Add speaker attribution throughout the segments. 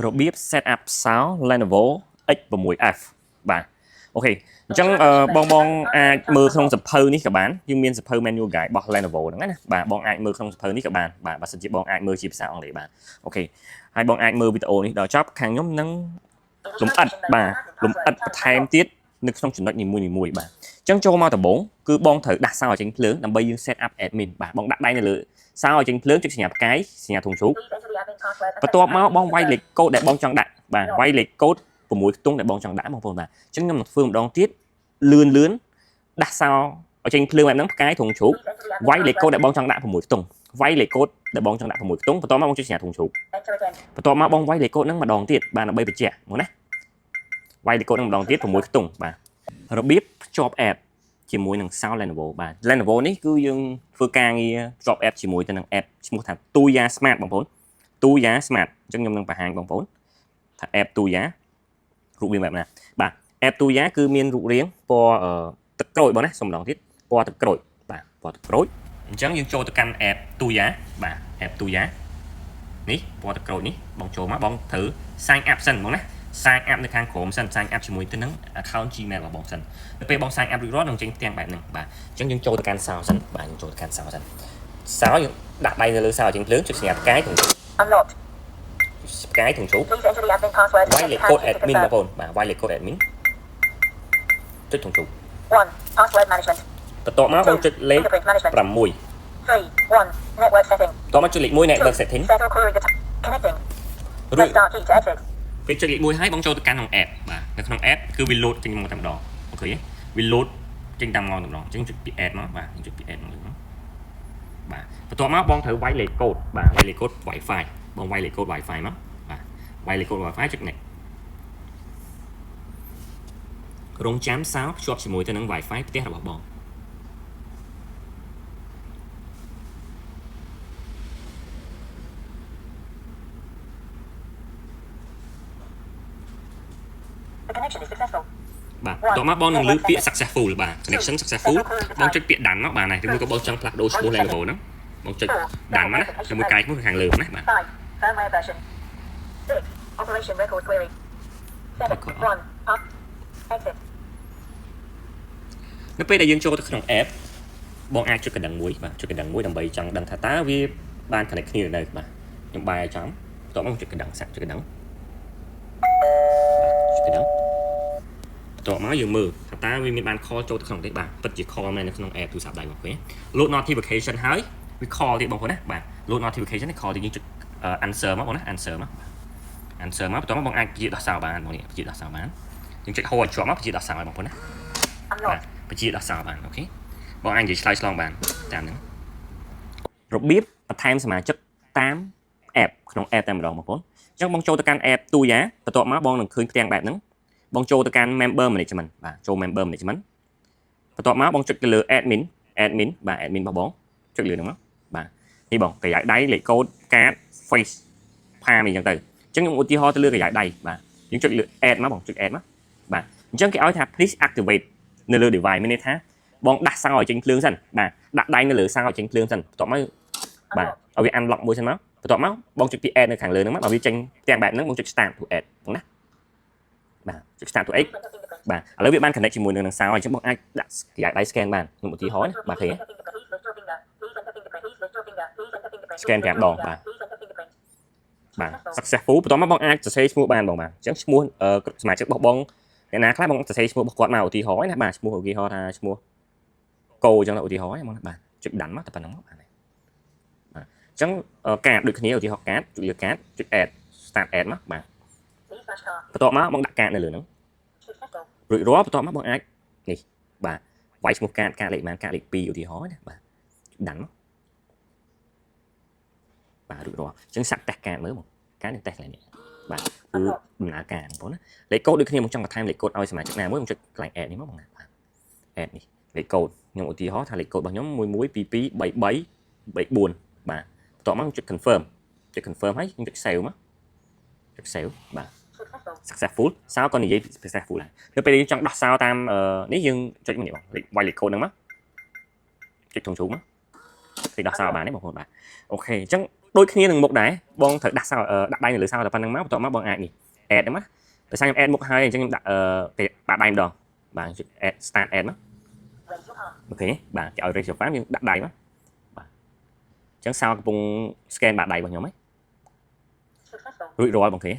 Speaker 1: របៀប set up សោ Lenovo X6F បាទអូខេអញ្ចឹងបងអាចមើលក្នុងសភៅនេះក៏បានយើងមានសភៅ manual guide របស់ Lenovo ហ្នឹងណាបាទបងអាចមើលក្នុងសភៅនេះក៏បានបាទបើសិនជាបងអាចមើលជាភាសាអង់គ្លេសបានអូខេហើយបងអាចមើលវីដេអូនេះដល់ចប់ខាងខ្ញុំនឹងលំអិតបាទលំអិតបន្ថែមទៀតនៅក្នុងចំណុចនីមួយៗបាទអញ្ចឹងចូលមកដំបូងគឺបងត្រូវដាក់សោឲ្យចេញភ្លើងដើម្បីយើង set up admin បាទបងដាក់ដៃនៅលើសោឲ្យចេញភ្លើងចុចសញ្ញាផ្កាយសញ្ញាធុងជ្រូកបន្ទាប់មកបងវាយលេខកូដដែលបងចង់ដាក់បាទវាយលេខកូដ6ខ្ទង់ដែលបងចង់ដាក់បងប្អូនបាទអញ្ចឹងខ្ញុំនឹងធ្វើម្ដងទៀតលឿនដាក់សោឲ្យចេញភ្លើងបែបហ្នឹងផ្កាយធុងជ្រូកវាយលេខកូដដែលបងចង់ដាក់6ខ្ទង់វាយលេខកូដដែលបងចង់ដាក់6ខ្ទង់បន្ទាប់មកបងចុចសញ្ញាធុងជ្រូកបន្ទាប់មកបងវាយលេខកូដហ្នឹងម្ដងទៀតបាទដើម្បីបញ្ជាក់មកណាវាយលេខកូដហ្នឹងម្ដងទៀត6ខ្ទង់បាទរបៀបភ្ជាប់ app ជាមួយនឹងសោ Lenovo បាទ Lenovo នេះគឺយើងធ្វើការងារភ្ជាប់ app ជាមួយទៅនឹង app ឈ្មោះថា Tuya Smart បងប្អូន Tuya Smart អញ្ចឹងខ្ញុំនឹងបង្ហាញបងប្អូនថា app Tuya រូបរាងបែបណាបាទ app Tuya គឺមានរូបរាងពណ៌ទឹកក្រូចបងណាសុំម្ដងទៀតពណ៌ទឹកក្រូចបាទពណ៌ទឹកក្រូចអញ្ចឹងយើងចូលទៅកាន់ app Tuya បាទ app Tuya នេះពណ៌ទឹកក្រូចនេះបងចូលមកបងត្រូវ sign up សិនបងណាsign up នៅខាងក្រោមសិន sign up ជាមួយទៅនឹង account Gmail របស់បងសិនដល់ពេលបង sign up រួចរាល់នឹងចេញផ្ទាំងបែបហ្នឹងបាទអញ្ចឹងយើងចូលទៅកាន់សោសិនបាទយើងចូលទៅកាន់សោសិនសោយើងដាក់ដៃនៅលើសោជាងភ្លើងចុចសញ្ញាផ្កាយធំផ្កាយធំជ្រូកវាយលេខកូដ admin បងប្អូនបាទវាយលេខកូដ admin ចុចធំជ្រូក1 password management បន្ទាប់មកបងចុចលេខ6 network setting តោះមកចុចលេខ1 network setting រួចពេលចុចលេខ1ហើយបងចូលទៅកាន់ក្នុង app បាទនៅក្នុង app គឺវា load ចេញមកតែម្ដងអូខេវា load ចេញតាមមកតែម្ដងអញ្ចឹងចុចពី add មកបាទចុចពី add មកបាទបន្ទាប់មកបងត្រូវវាយលេខកូដបាទវាយលេខកូដ Wi-Fi បងវាយលេខកូដ Wi-Fi មកបាទវាយលេខកូដ Wi-Fi ចុច next រងចាំសោភ្ជាប់ជាមួយទៅនឹង Wi-Fi ផ្ទះរបស់បងបាទតោះមកបងនឹងលើពាក្យ successful បាទ connection successful បងចុចពាក្យដាន់មកបាទណាឬមួយក៏បងចង់ផ្លាស់ប្ដូរឈ្មោះ Lenovo ហ្នឹងបងចុចដាន់មកណាជាមួយកាយឈ្មោះខាងលើណាបាទ operation record query set run up exit នៅពេលដែលយើងចូលទៅក្នុង app បងអាចចុចកណ្ដឹងមួយបាទចុចកណ្ដឹងមួយដើម្បីចង់ដឹងថាតើវាបាន connect គ្នានៅបាទខ្ញុំបាយឲ្យចំបន្ទាប់មកចុចកណ្ដឹងសាក់ចុចកណ្ដឹងចុចកណ្ដឹងតោះមកយើងមើលថាតើវាមានបាន call ចូលទៅក្នុងទេបាទពិតជា call មែននៅក្នុង app ទូរស័ព្ទដៃបងប្អូន load notification ហើយវា call ទៀតបងប្អូនណាបាទ load notification នេះ call ទៀតយើងចុច answer មកបងណា answer មកបន្ទាប់មកបងអាចបញ្ជាដោះសារបានបងនេះបញ្ជាដោះសារបានយើងចុច hold ជាប់មកបញ្ជាដោះសារឲ្យបងប្អូនណាបាទបញ្ជាដោះសារបានអូខេបងអាចនិយាយឆ្លើយឆ្លងបានតាមហ្នឹងរបៀបបន្ថែមសមាជិកតាម app ក្នុង app តែម្ដងបងប្អូនអញ្ចឹងបងចូលទៅកាន់ app Tuya បន្ទាប់មកបងនឹងឃើញផ្ទាំងបែបហ្នឹងបងចូលទៅកាន់ member management បាទចូល member management បន្ទាប់មកបងចុចទៅលើ admin បាទ admin របស់បងចុចលើហ្នឹងមកបាទនេះបងប្រយោគដៃលេខកូដកាត face palm អីចឹងទៅអញ្ចឹងខ្ញុំឧទាហរណ៍ទៅលើប្រយោគដៃបាទយើងចុចលើ add មកបងចុច add មកបាទអញ្ចឹងគេឲ្យថា please activate នៅលើ device មានន័យថាបងដាក់សោឲ្យចេញភ្លើងសិនបាទដាក់ដៃនៅលើសោឲ្យចេញភ្លើងសិនបន្ទាប់មកបាទឲ្យវា unlock មួយសិនមកបន្ទាប់មកបងចុចពី add នៅខាងលើហ្នឹងមកឲ្យវាចេញផ្ទាំងបែបហ្នឹងបងចុច start to add បងណាបាទចុច start to x បាទឥឡូវវាបាន connect ជាមួយនឹងសោអញ្ចឹងបងអាចដាក់ប្រយោគដៃ scan បានខ្ញុំឧទាហរណ៍ណាបាទឃើញទេ scan 5 ដងបាទបាទ successful បន្ទាប់មកបងអាចសរសេរឈ្មោះបានបងបាទអញ្ចឹងឈ្មោះសមាជិករបស់បងអ្នកណាខ្លះបងសរសេរឈ្មោះរបស់គាត់មកឧទាហរណ៍ណាបាទឈ្មោះឧទាហរណ៍ថាឈ្មោះកោអញ្ចឹងឧទាហរណ៍ហ្មងបាទចុចដាន់មកតែប៉ុណ្្នឹងមកបាទអញ្ចឹងកាតដូចគ្នាឧទាហរណ៍កាតចុចលើកាតចុច add start add មកបាទបន្ទាប់មកបងដាក់កាតនៅលើហ្នឹងរួចរាល់បន្ទាប់មកបងអាចនេះបាទវាយឈ្មោះកាតលេខបានកាតលេខ2ឧទាហរណ៍ណាបាទដាន់មកបាទរួចរាល់អញ្ចឹងសាក់តេស្តកាតមើលបងកាតនឹងតេស្តឡើងនេះបាទគឺដំណើរការបងប្អូនណាលេខកូដដូចគ្នាមកចង់បន្ថែមលេខកូដឲ្យសមាជិកណាមួយខ្ញុំចុចកន្លែង add នេះមកបងណាបាទ add នេះលេខកូដខ្ញុំឧទាហរណ៍ថាលេខកូដរបស់ខ្ញុំ11223334បាទបន្ទាប់មកចុច confirm ហើយខ្ញុំចុច save មកចុច save បាទ successful សោក៏និយាយ successful ដែរនៅពេលយើងចង់ដោះសោតាមនេះយើងចុចមកនេះបងវាយលេខកូដហ្នឹងមកចុចធំជ្រូកមក thì đặt sao bạn đấy một bạn ok chẳng đôi khi đừng một đáy bong thật đặt sao đặt đây là sao là pan năng máu tọa máu bong ai nhỉ add đó mắt tại sao em add một hai chẳng đặt thì bạn đây đòn bạn add start add mắt ok bạn cái raise pháp nhưng đặt đầy mắt chẳng sao cái bông scan bạn đầy vào nhóm ấy rủi ro bằng thế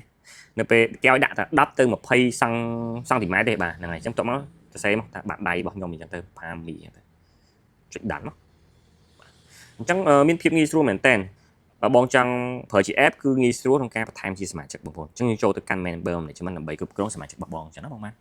Speaker 1: nên về kéo đặt đắp từ một pay sang thì máy để bà này trong tụi nó xem bạn đầy bằng nhóm mình chẳng tới pam mì chuyện đắn chẳng miễn phim nghi sưu mền tên và bong chẳng thời chỉ ép cứ nghi sưu trong ca time chỉ mà chắc bằng chẳng như cho tôi căn men bơm này chứ mình làm bậy cướp cướp mà chắc bong cho nó bằng man